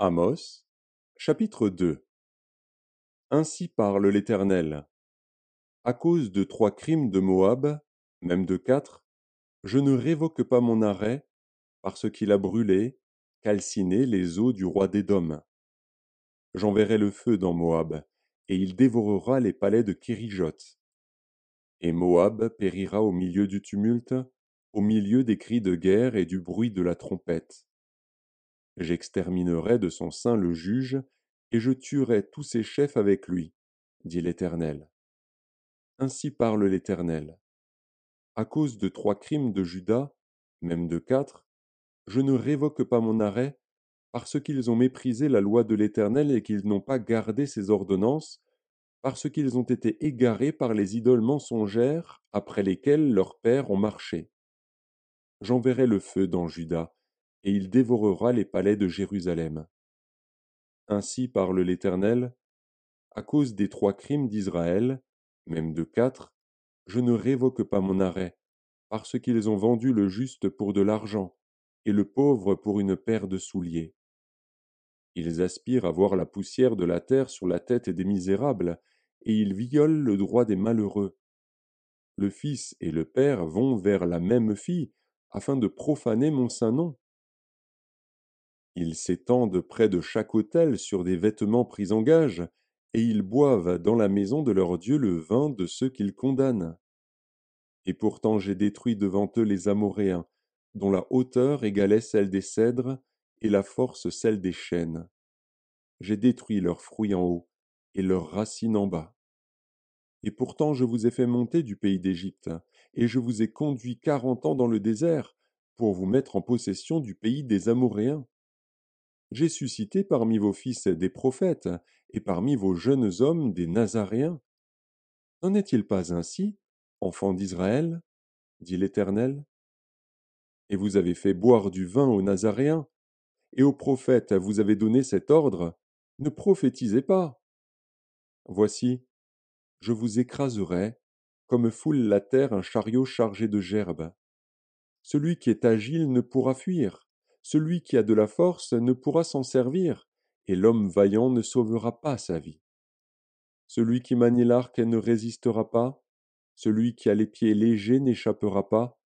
Amos, chapitre 2. Ainsi parle l'Éternel. À cause de 3 crimes de Moab, même de 4, je ne révoque pas mon arrêt, parce qu'il a brûlé, calciné les eaux du roi d'Édom. J'enverrai le feu dans Moab, et il dévorera les palais de Kérijot. Et Moab périra au milieu du tumulte, au milieu des cris de guerre et du bruit de la trompette. J'exterminerai de son sein le juge, et je tuerai tous ses chefs avec lui, dit l'Éternel. Ainsi parle l'Éternel. À cause de 3 crimes de Juda, même de 4, je ne révoque pas mon arrêt, parce qu'ils ont méprisé la loi de l'Éternel et qu'ils n'ont pas gardé ses ordonnances, parce qu'ils ont été égarés par les idoles mensongères après lesquelles leurs pères ont marché. J'enverrai le feu dans Juda, et il dévorera les palais de Jérusalem. Ainsi parle l'Éternel. À cause des 3 crimes d'Israël, même de 4, je ne révoque pas mon arrêt, parce qu'ils ont vendu le juste pour de l'argent, et le pauvre pour une paire de souliers. Ils aspirent à voir la poussière de la terre sur la tête des misérables, et ils violent le droit des malheureux. Le fils et le père vont vers la même fille, afin de profaner mon saint nom. Ils s'étendent près de chaque autel sur des vêtements pris en gage, et ils boivent dans la maison de leur Dieu le vin de ceux qu'ils condamnent. Et pourtant j'ai détruit devant eux les Amoréens, dont la hauteur égalait celle des cèdres, et la force celle des chênes. J'ai détruit leurs fruits en haut, et leurs racines en bas. Et pourtant je vous ai fait monter du pays d'Égypte, et je vous ai conduit 40 ans dans le désert, pour vous mettre en possession du pays des Amoréens. J'ai suscité parmi vos fils des prophètes, et parmi vos jeunes hommes des Nazaréens. N'en est-il pas ainsi, enfants d'Israël, dit l'Éternel? Et vous avez fait boire du vin aux Nazaréens, et aux prophètes vous avez donné cet ordre, ne prophétisez pas. Voici, je vous écraserai, comme foule la terre un chariot chargé de gerbes. Celui qui est agile ne pourra fuir, celui qui a de la force ne pourra s'en servir, et l'homme vaillant ne sauvera pas sa vie. Celui qui manie l'arc ne résistera pas, celui qui a les pieds légers n'échappera pas,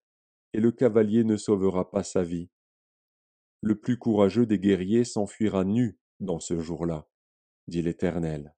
et le cavalier ne sauvera pas sa vie. Le plus courageux des guerriers s'enfuira nu dans ce jour-là, dit l'Éternel.